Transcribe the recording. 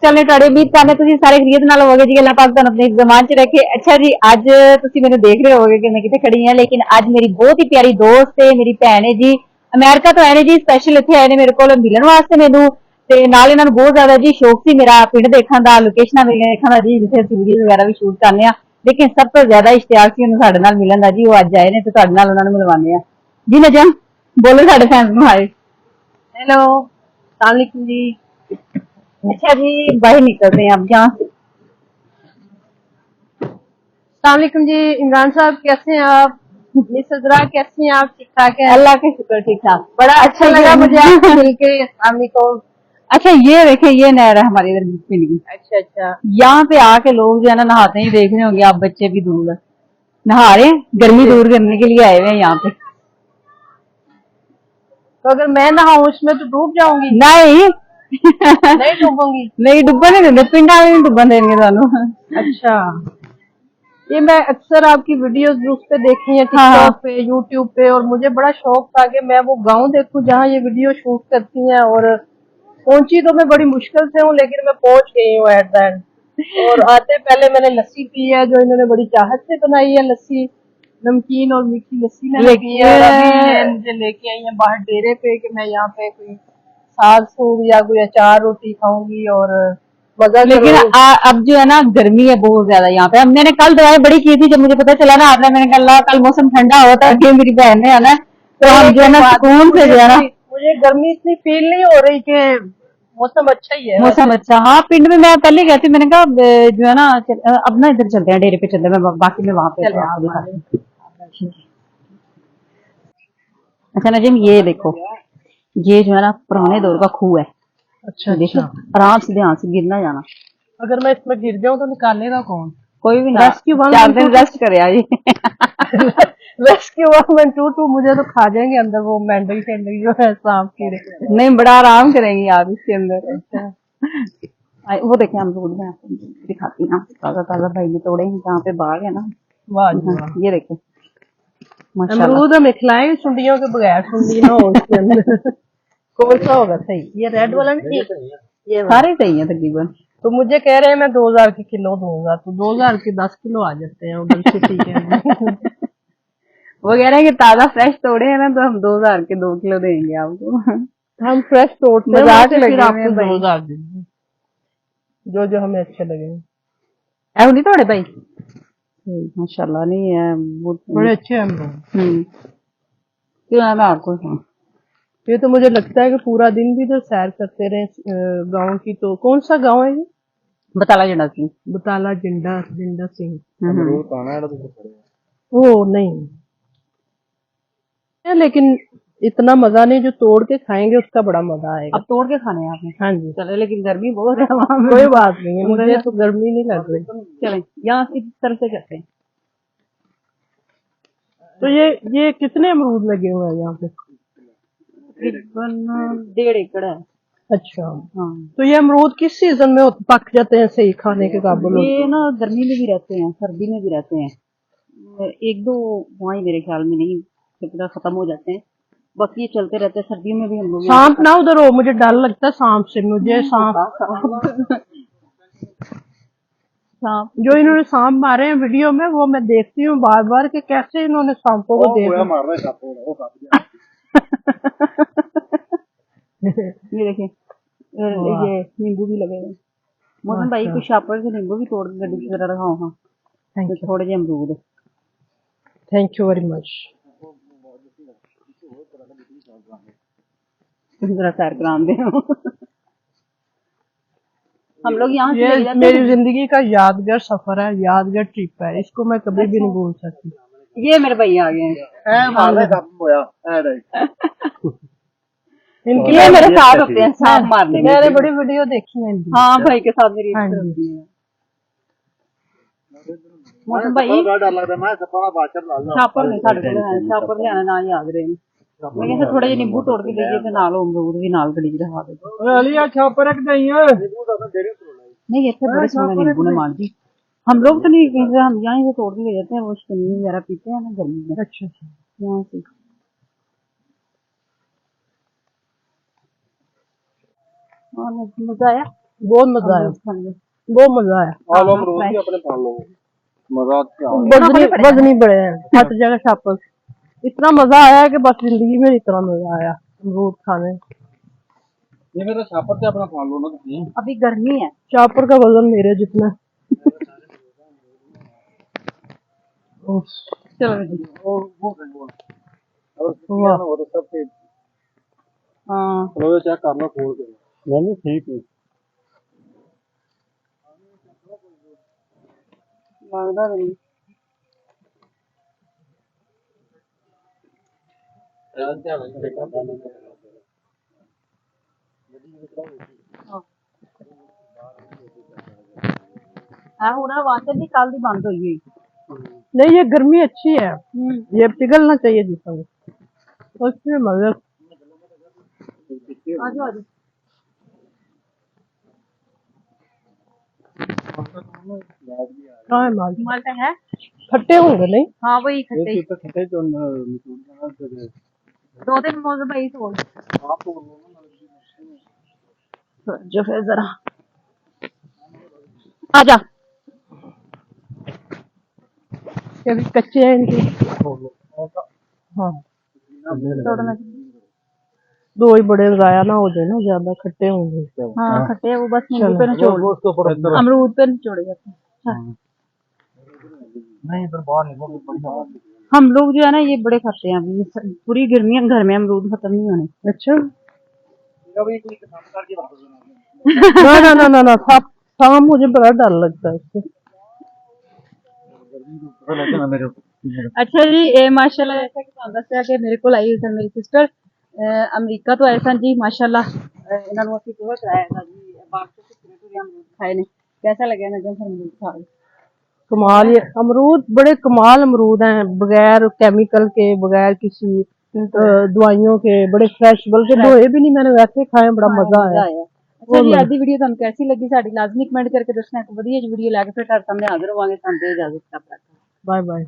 चलने ਤੁਹਾਡੀ ਉਮੀਦ ਕਰਨੇ ਤੁਸੀਂ ਸਾਰੇ ਖਰੀਦ ਨਾਲ ਹੋਵੋਗੇ ਜੀ ਅੱਲਾਹ ਪਾਕ ਤੁਹਾਨੂੰ ਆਪਣੇ ਜ਼ਮਾਨ ਚ ਰੱਖੇ ਅੱਛਾ जी ਅੱਜ ਤੁਸੀਂ ਮੈਨੂੰ ਦੇਖ ਰਹੇ ਹੋਵੋਗੇ ਕਿ मैं ਕਿੱਥੇ ਖੜੀ ਹਾਂ लेकिन ਅੱਜ ਮੇਰੀ बहुत ही प्यारी दोस्त है मेरी भैन है जी अमेरिका तो आए ने जी स्पेशल इत्थे आए ने मेरे को मिलन वास्ते मैनू ਤੇ ਨਾਲ ਇਹਨਾਂ ਨੂੰ ਬਹੁਤ ਜ਼ਿਆਦਾ ਜੀ ਸ਼ੌਕ ਸੀ ਮੇਰਾ ਪਿੰਡ ਦੇਖਣ ਦਾ ਲੋਕੇਸ਼ਨਾਂ ਮੇਰੀਆਂ ਦੇਖਣ ਦਾ ਜੀ ਜਿੱਥੇ ਅਸੀਂ ਵੀਡੀਓ ਵਗੈਰਾ ਵੀ ਸ਼ੂਟ ਕਰਨੇ ਆ ਲੇਕਿਨ ਸਭ ਤੋਂ ਜ਼ਿਆਦਾ ਇਸ਼ਤਿਆਕ ਸੀ ਉਹਨੂੰ ਸਾਡੇ ਨਾਲ ਮਿਲਣ ਦਾ ਜੀ ਉਹ ਅੱਜ ਆਏ ਨੇ ਤੇ ਤੁਹਾਡੇ ਨਾਲ ਉਹਨਾਂ ਨੂੰ ਮਿਲਵਾਉਂਦੇ ਆ जी नजम बोलो साढ़े फैंस ਨੂੰ हाय हेलो अस्सलाम वालेकुम जी। अच्छा जी बाहर निकलते हैं अब यहाँ से अस्सलाम वालेकुम जी। इमरान साहब कैसे हैं आप? मिस अजरा कैसी हैं आप? ठीक ठाक है? अल्लाह का शुक्र ठीक ठाक बड़ा अच्छा लगा मुझे आपसे मिलके। अस्सलाम वालेकुम। अच्छा ये देखे ये नहर है हमारे इधर पिंड की अच्छा अच्छा। यहाँ पे आके लोग जो है ना नहाते ही देख रहे होंगे आप बच्चे भी दूर नहा रहे हैं गर्मी दूर करने के लिए आए हुए हैं यहाँ पे तो अगर मैं नहाऊं इसमें तो डूब जाऊंगी? नहीं नहीं डूबूंगी? नहीं डुब्बन नहीं देंगे पिंडा में नहीं डुब्बन देंगे थानू अच्छा ये मैं अक्सर आपकी वीडियोस उस पे देखी है टिकटॉक पे यूट्यूब पे और मुझे बड़ा शौक था कि मैं वो गांव देखूं जहाँ ये वीडियो शूट करती हैं और पहुंची तो मैं बड़ी मुश्किल से हूँ लेकिन मैं पहुंच गई हूँ एट द एंड। और आते पहले मैंने लस्सी पी है जो इन्होंने बड़ी चाहत से बनाई है लस्सी नमकीन और मीठी लस्सी मैंने पी है और अभी मुझे लेके आई है बाहर डेरे पे कि मैं यहाँ पे कोई साग सूग या कोई अचार रोटी खाऊंगी और लेकिन अब जो है ना गर्मी है बहुत ज्यादा यहाँ पे मैंने कल दवाई बड़ी की थी जब मुझे पता चला ना आपने मैंने कहा कल मौसम ठंडा हुआ था कि मेरी बहन ने है ना तो हम जो है ना सुकून से जो है ना मुझे गर्मी इतनी फील नहीं हो रही कि मौसम अच्छा ही है मौसम अच्छा हाँ पिंड में मैं पहले गई थी मैंने कहा जो है ना अब ना इधर चलते हैं डेरे पे चलते हैं बाकी में वहां पे अच्छा नजीम ये देखो ये जो है ना पुराने दौर का खूह है अच्छा देखो आराम से ध्यान से गिरना जाना अगर मैं इसमें गिर जाऊं तो निकालेगा कौन? कोई भी ना चार दिन रेस्ट करे आई रेस्क्यू 112 मुझे तो खा जाएंगे अंदर वो मेंढक शेंढक जो है सांप कीड़े। नहीं बड़ा आराम करेंगी आप इसके अंदर वो देखें हम रोड में आपको दिखाती हैं ताजा ताजा भाई ने तोड़े हैं जहाँ पे बाग है ना वाह ये देखें अमरूद हमें खिलाए सुंडियों के बगैर सुंडी ना हो उसके अंदर कौन सा होगा सही? ये रेड वाला नहीं ये सारे सही है तकरीबन। तो मुझे कह रहे हैं मैं 2000 के किलो दूंगा तो 2000 के 10 किलो आ जाते हैं उधर सिटी के अंदर वो कह रहे हैं कि ताजा फ्रेश तोड़े हैं ना तो हम 2000 के 2 किलो देंगे आपको हम फ्रेश तोड़ते हैं मजाक फिर आपको 2000 देंगे जो हमें अच्छे लगे। ऐसा नहीं तोड़े भाई माशाल्लाह नहीं है बड़े अच्छे हैं हम क्यों है मैं आपको ये तो मुझे लगता है कि पूरा दिन भी तो सैर करते रहे गांव की। तो कौन सा गांव है ये? बताला जिंदा सिंह बताला जिंदा सिंह वो नहीं है लेकिन इतना मजा नहीं जो तोड़ के खाएंगे उसका बड़ा मजा आएगा। अब तोड़ के खाने हैं आपने? हाँ जी चले लेकिन गर्मी बहुत है वहाँ कोई बात नहीं है मुझे तो गर्मी नहीं लग रही। चले यहाँ इस तरह से करते हैं। तो ये कितने अमरूद लगे हुए हैं यहाँ पे? तकरीबन 1.5 एकड़ है। अच्छा हाँ तो ये अमरूद किस सीजन में पक जाते हैं सही खाने के काबिल? ये ना गर्मी में भी रहते हैं सर्दी में भी रहते हैं एक दो वहाँ मेरे ख्याल में नहीं खत्म हो जाते हैं बाकी ये चलते रहते हैं सर्दियों में भी हम लोग। सांप ना उधर हो मुझे डर लगता है सांप से मुझे सांप जो इन्होंने सांप मारे हैं वीडियो में वो मैं देखती हूँ बार बार कि कैसे इन्होंने सांपों को देखा। ये देखिए ये नींबू भी लगे हुए मौसम भाई कुछ शापर से नींबू भी तोड़ के गड्डी की तरह रखा हाँ थोड़े जे अमरूद। Thank you very much. जरा सैर कराम दे हम लोग यहाँ ये मेरी जिंदगी का यादगार सफर है यादगार ट्रिप है इसको मैं कभी भी नहीं भूल सकती। ये मेरे भाई आ गए ये मेरे साथ होते हैं सांप मारने में। मैंने बड़ी वीडियो देखी है इनकी। हाँ भाई के साथ मेरी होती है। मौसम भाई छापर नहीं साढ़े को छापर लियाना ना याद रहे मैं कहते थोड़ा जिहा नींबू तोड़ के दीजिए ते नाल अमरूद भी नाल गड़ी रखा दे अलिया छापर रख नहीं नहीं इतने बड़े सोने नींबू ने मार दी हम लोग तो नहीं कहीं हम यहाँ से तोड़ के ले जाते हैं वो शक्करनी वगैरह पीते हैं ना गर्मी में। अच्छा यहाँ से मजा आया बहुत मजा आया, बहुत मजा आया। आलो अमरूद भी अपने पाल लो, मजा क्या वजनी बड़े हैं, हर जगह शापर। इतना मजा आया कि बस जिंदगी में इतना मजा आया अमरूद खाने। ये मेरा छापर से अपना पाल लो ना तुम। अभी गर्मी है। शापर का वजन मेरे जितना। चलो जी। वो तो सब ठीक। हाँ चलो चेक कर लो खोल के। नहीं ठीक है। लगता नहीं। हाँ हुना वांचन दी कल दी बंद हुई हुई। नहीं ये गर्मी अच्छी है, ये पिघलना चाहिए जिसमें, उसमें मजा। आजो आजो। हाँ है माल, माल्टा है। खट्टे होंगे नहीं? हाँ वही खट्टे। ये तो खट्टे जो दो दिन मौज भाई तो जो फिर जरा आजा। ये भी कच्चे हैं इनके। हाँ तोड़ना। दो ही बड़े लगाया ना हो जाए ना, ज्यादा खट्टे होंगे। हाँ खट्टे वो बस नींबू पे निचोड़, अमरूद पे निचोड़े जाते हैं। नहीं इधर बाहर निकलो। हम लोग जो है ना ये बड़े खाते हैं अभी, पूरी गर्मी है घर में अमरूद खत्म नहीं होने। अच्छा ना ना ना ना ना ना, सांप मुझे बड़ा डर लगता है इससे। अच्छा जी माशाल्लाह जैसा कि तुहानू दस्सिया कि मेरे को आई हुई सन मेरी सिस्टर अमरीका तो आए सन जी माशाल्लाह इन्हां नू असीं टूर कराया था जी बाग से अमरूद खाए ने। कैसा लगे नजम फिर अमरूद खा के? कमाल, ये अमरूद बड़े कमाल अमरूद हैं, बगैर केमिकल के, बगैर किसी दवाइयों के, बड़े फ्रेश, बल्कि धोए भी नहीं, मैंने वैसे खाए, बड़ा मजा आया। अच्छा जी आज दी वीडियो तुहानू कैसी लगी साडी लाजमी कमेंट करके दसना। एक वधिया जी वीडियो लैके फिर तुहाडे सामने हाजिर होवांगे। तुहानू दे इजाजत। Bye bye.